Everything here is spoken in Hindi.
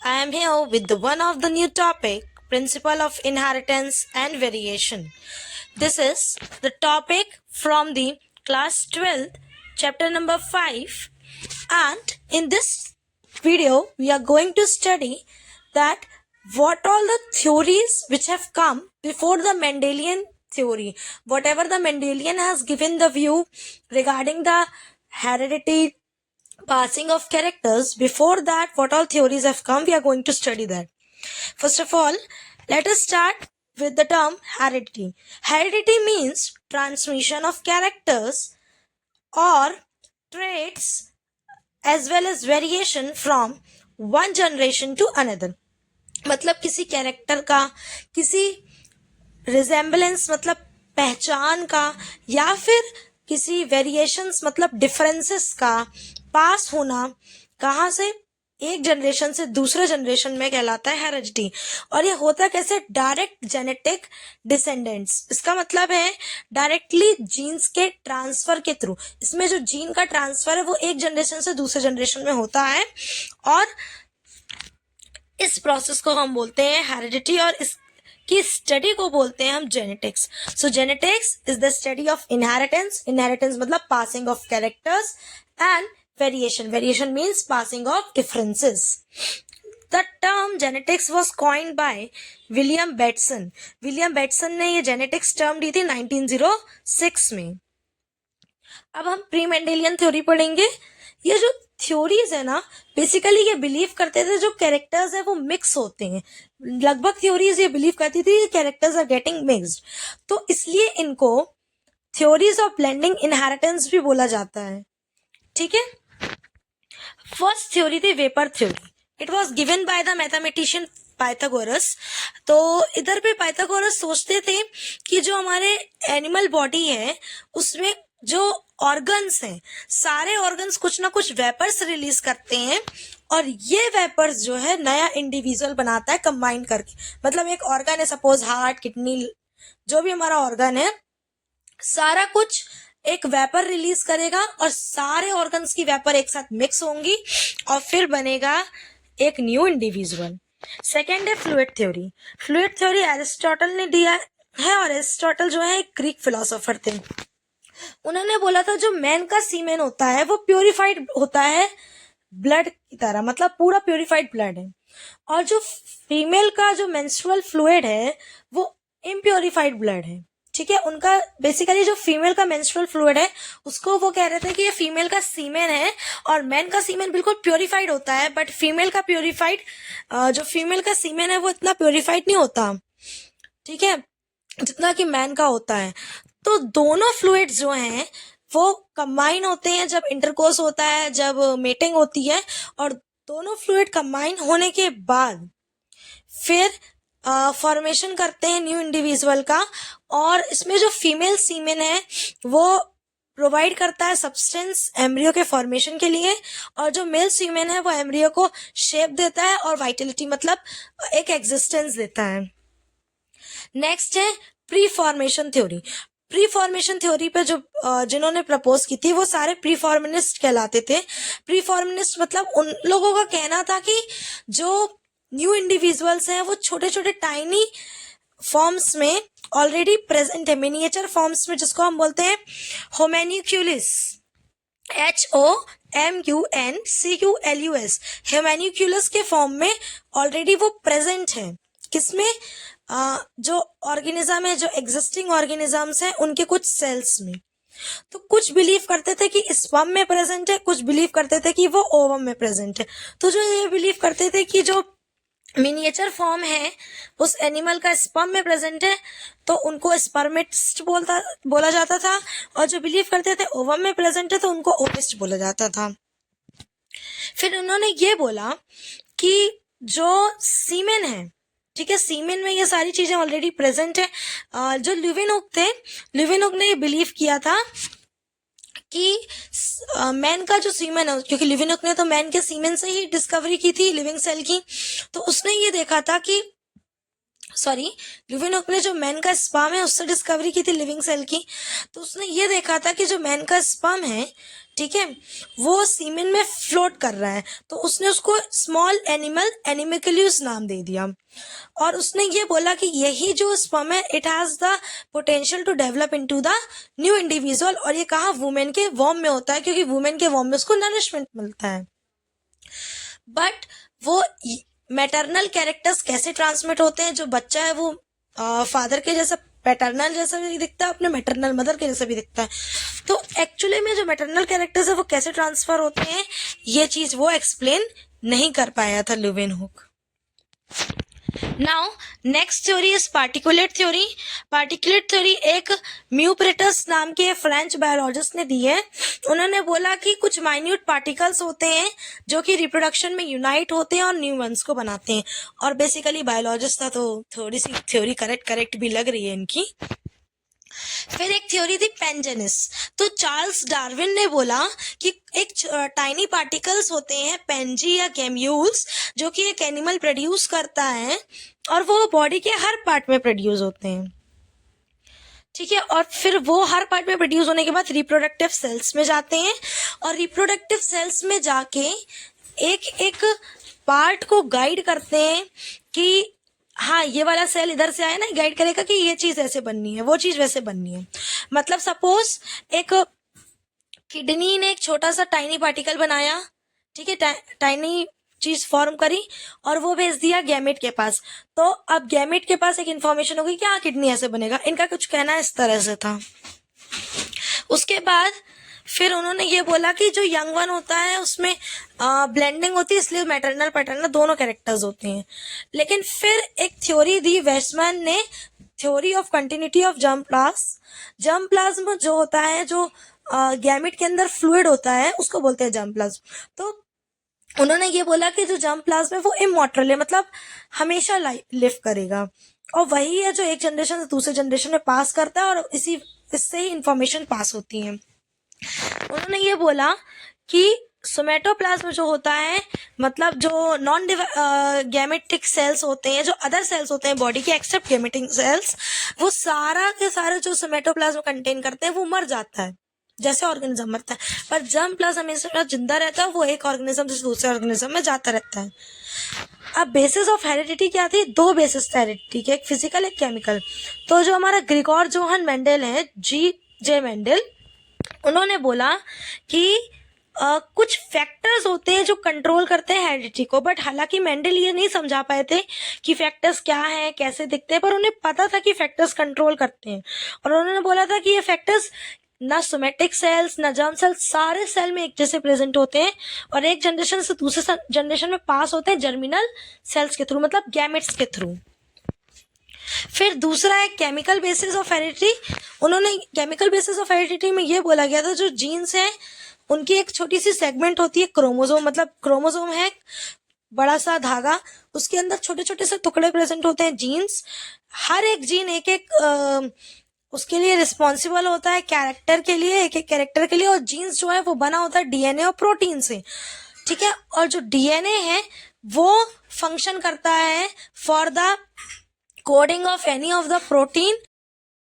I am here with the one of the new topic, principle of inheritance and variation. This is the topic from the class 12th, chapter number 5, and in this video we are going to study that what all the theories which have come before the Mendelian theory, whatever the Mendelian has given the view regarding the heredity passing of characters. Before that, what all theories have come, we are going to study that. First of all, let us start with the term heredity. Heredity means transmission of characters or traits as well as variation from one generation to another. मतलब किसी कैरेक्टर का, किसी रिजेम्बलेंस मतलब पहचान का, या फिर किसी वेरिएशंस मतलब डिफरेंसेस का पास होना कहाँ से एक जनरेशन से दूसरे जनरेशन में कहलाता है हेरिडिटी. और ये होता कैसे? Direct genetic descendants. इसका मतलब है डायरेक्टली जीन्स के ट्रांसफर के थ्रू. इसमें जो जीन का ट्रांसफर है वो एक जनरेशन से दूसरे जनरेशन में होता है और इस प्रोसेस को हम बोलते हैं हेरिडिटी और इसकी स्टडी को बोलते हैं हम genetics. So genetics is the study of inheritance. Inheritance मतलब passing of characters and variation. Variation means passing of differences. The term genetics was coined by William Bateson. William Bateson ने ये genetics term दी थी 1906 में. अब हम प्री मेंडेलियन थ्योरी पढ़ेंगे. ये जो थ्योरीज है ना, बेसिकली ये बिलीव करते थे जो कैरेक्टर्स है वो मिक्स होते हैं. लगभग थ्योरीज ये बिलीव करती थी कैरेक्टर्स आर गेटिंग मिक्स्ड. तो इसलिए इनको थ्योरीज ऑफ ब्लेंडिंग इनहेरिटेंस भी बोला जाता है. ठीक है. फर्स्ट थ्योरी थी vapour theory. It was given by the mathematician Pythagoras. तो इधर पे पाइथागोरस सोचते थे कि जो हमारे एनिमल बॉडी है उसमें जो ऑर्गन्स हैं, सारे ऑर्गन्स कुछ ना कुछ वेपर्स रिलीज करते हैं और ये वेपर्स जो है नया इंडिविजुअल बनाता है कंबाइन करके. मतलब एक ऑर्गन है, सपोज हार्ट, किडनी, जो भी हमारा ऑर्गन है, सारा कुछ एक वेपर रिलीज करेगा और सारे ऑर्गन्स की वेपर एक साथ मिक्स होंगी और फिर बनेगा एक न्यू इंडिविजुअल. सेकेंड है fluid theory. Fluid theory Aristotle ने दिया है और एरिस्टोटल जो है एक ग्रीक फिलोसोफर थे. उन्होंने बोला था जो मैन का सीमेन होता है वो प्योरिफाइड होता है ब्लड की तरह, मतलब पूरा प्योरिफाइड ब्लड है. और जो फीमेल का जो मेंस्ट्रुअल फ्लूइड है वो इम्प्योरिफाइड ब्लड है. ठीक है. उनका बेसिकली जो फीमेल का मेंस्ट्रुअल फ्लूइड है उसको वो कह रहे थे कि ये फीमेल का सीमेन है और मैन का सीमेन बिल्कुल प्योरिफाइड होता है, बट फीमेल का प्योरिफाइड जो फीमेल का सीमेन है वो इतना प्योरिफाइड नहीं होता, ठीक है, जितना कि मैन का होता है. तो दोनों फ्लूइड्स जो हैं वो कंबाइन होते हैं जब इंटरकोर्स होता है, जब मेटिंग होती है, और दोनों फ्लूइड कंबाइन होने के बाद फिर फॉर्मेशन करते हैं न्यू इंडिविजुअल का. और इसमें जो फीमेल सीमेन है वो प्रोवाइड करता है सब्सटेंस एम्ब्रियो के फॉर्मेशन के लिए, और जो मेल सीमेन है वो एम्ब्रियो को शेप देता है और वाइटलिटी मतलब एक एग्जिस्टेंस देता है. नेक्स्ट है pre formation theory. Pre formation theory पे जो जिन्होंने प्रपोज की थी वो सारे प्री फॉर्मिनिस्ट कहलाते थे. प्री फॉर्मिनिस्ट मतलब उन लोगों का कहना था कि जो न्यू इंडिविजुअल्स हैं वो छोटे छोटे टाइनी फॉर्म्स में ऑलरेडी प्रेजेंट है, मिनिएचर फॉर्म्स में, जिसको हम बोलते हैं होम्यान्यूक्यूलिस, HOMUNCULUS. होम्यान्यूक्यूलस के फॉर्म में ऑलरेडी वो प्रेजेंट है. किसमें? जो ऑर्गेनिज्म है, जो एग्जिस्टिंग ऑर्गेनिजम्स हैं उनके कुछ सेल्स में. तो कुछ बिलीव करते थे कि स्पर्म में प्रेजेंट है, कुछ बिलीव करते थे कि वो ओवम में प्रेजेंट है. तो जो ये बिलीव करते थे कि जो मिनिएचर फॉर्म है उस एनिमल का स्पर्म में प्रेजेंट है तो उनको स्पर्मिस्ट बोला जाता था, और जो बिलीव करते थे ओवम में प्रेजेंट है तो उनको ओविस्ट बोला जाता था. फिर उन्होंने ये बोला कि जो सीमेन है, ठीक है, सीमेन में ये सारी चीजें ऑलरेडी प्रेजेंट है. जो ल्यूवेनहुक थे, ल्यूवेनहुक ने ये बिलीव किया था कि मैन का जो सीमेन है, क्योंकि ल्यूवेनहुक ने तो मैन के सीमेन से ही डिस्कवरी की थी लिविंग सेल की, तो उसने ये देखा था कि सॉरी, ल्यूवेनहुक ने जो मैन का स्पर्म है उससे डिस्कवरी की थी लिविंग सेल की। तो उसने ये देखा था कि जो मैन का स्पर्म है, ठीक है, वो सीमेन में फ्लोट कर रहा है। तो उसने उसको स्मॉल एनिमल एनिमिकल्यूस नाम दे दिया, और उसने ये बोला कि यही जो स्पर्म है it has the potential to develop into the new individual. और ये कहा वुमेन के वॉर्म में होता है, क्योंकि वुमेन के वॉर्म में उसको नरिशमेंट मिलता है। बट वो मैटरनल कैरेक्टर्स कैसे ट्रांसमिट होते हैं, जो बच्चा है वो फादर के जैसा पैटर्नल जैसा भी दिखता है, अपने मैटरनल मदर के जैसा भी दिखता है। तो एक्चुअली में जो मैटरनल कैरेक्टर्स है वो कैसे ट्रांसफर होते हैं, ये चीज वो एक्सप्लेन नहीं कर पाया था Leeuwenhoek. Now next theory is particulate theory. Particulate theory एक म्यूपरेटस नाम के फ्रेंच बायोलॉजिस्ट ने दी है। उन्होंने बोला कि कुछ माइन्यूट पार्टिकल्स होते हैं जो कि रिप्रोडक्शन में यूनाइट होते हैं और न्यू वंस को बनाते हैं। और बेसिकली बायोलॉजिस्ट था तो थोड़ी सी थ्योरी करेक्ट भी लग रही है इनकी। फिर एक थ्योरी थी पेंजेनिस। तो चार्ल्स डार्विन ने बोला कि एक टाइनी पार्टिकल्स होते हैं पेंजी या गेम्यूल्स, जो कि एक एनिमल प्रोड्यूस करता है और वो बॉडी के हर पार्ट में प्रोड्यूस होते हैं, ठीक है। और फिर वो हर पार्ट में प्रोड्यूस होने के बाद रिप्रोडक्टिव सेल्स में जाते हैं, और रिप्रोडक्टिव सेल्स में जाके एक एक पार्ट को गाइड करते हैं कि हाँ ये वाला सेल इधर से आया ना, गाइड करेगा कि ये चीज ऐसे बननी है, वो चीज वैसे बननी है। मतलब सपोज एक किडनी ने एक छोटा सा टाइनी पार्टिकल बनाया, ठीक है, टाइनी चीज फॉर्म करी और वो भेज दिया गैमेट के पास। तो अब गैमेट के पास एक इन्फॉर्मेशन होगी कि हाँ किडनी ऐसे बनेगा। इनका कुछ कहना इस तरह से था। उसके बाद फिर उन्होंने ये बोला कि जो यंग वन होता है उसमें ब्लेंडिंग होती है, इसलिए मैटरनल पैटर्नल दोनों कैरेक्टर्स होते हैं। लेकिन फिर एक थ्योरी दी वेस्टमैन ने, theory of continuity of germ plasm. Germ plasm जो होता है, जो गैमेट के अंदर फ्लूइड होता है, उसको बोलते हैं जर्म प्लाज्म। तो उन्होंने ये बोला कि जो जर्म प्लाज्म है वो इमॉर्टल है, मतलब हमेशा लिव करेगा, और वही है जो एक जनरेशन से दूसरे जनरेशन में पास करता है और इससे ही इंफॉर्मेशन पास होती है। उन्होंने ये बोला कि सोमेटोप्लाज्म जो होता है, मतलब जो नॉन गैमेटिक सेल्स होते हैं, जो अदर सेल्स होते हैं बॉडी के एक्सेप्ट गैमेटिक सेल्स, वो सारा के सारे जो सोमेटोप्लाज्म कंटेन करते हैं वो मर जाता है, जैसे ऑर्गेनिज्म मरता है। पर जर्म प्लाज्म हमेशा जिंदा रहता है, वो एक ऑर्गेनिज्म से दूसरे ऑर्गेनिज्म में जाता रहता है। अब बेसिस ऑफ हेरिडिटी क्या थी? दो बेसिस थे हेरिडिटी के, एक फिजिकल एक केमिकल। तो जो हमारा ग्रिगोर जोहन मेंडल है, G.J. मेंडल, उन्होंने बोला कि कुछ फैक्टर्स होते हैं जो कंट्रोल करते हैं हेरिडिटी को। बट हालांकि मेंडल ये नहीं समझा पाए थे कि फैक्टर्स क्या है, कैसे दिखते हैं, पर उन्हें पता था कि फैक्टर्स कंट्रोल करते हैं। और उन्होंने बोला था कि ये फैक्टर्स ना सोमेटिक सेल्स ना जर्म सेल्स, सारे सेल में एक जैसे प्रेजेंट होते हैं और एक जनरेशन से दूसरे जनरेशन में पास होते हैं जर्मिनल सेल्स के थ्रू, मतलब गैमेट्स के थ्रू। फिर दूसरा है केमिकल बेसिस ऑफ हेरिडिटी। उन्होंने केमिकल बेसिस ऑफ हेरिडिटी में ये बोला गया था जो जीन्स है उनकी एक छोटी सी सेगमेंट होती है क्रोमोसोम, मतलब क्रोमोसोम है बड़ा सा धागा, उसके अंदर छोटे छोटे से टुकड़े प्रेजेंट होते हैं जीन्स। हर एक जीन एक एक उसके लिए रिस्पॉन्सिबल होता है कैरेक्टर के लिए, एक एक कैरेक्टर के लिए। और जीन्स जो है वो बना होता है डीएनए और प्रोटीन से, ठीक है। और जो डीएनए है वो फंक्शन करता है for the coding of any of the protein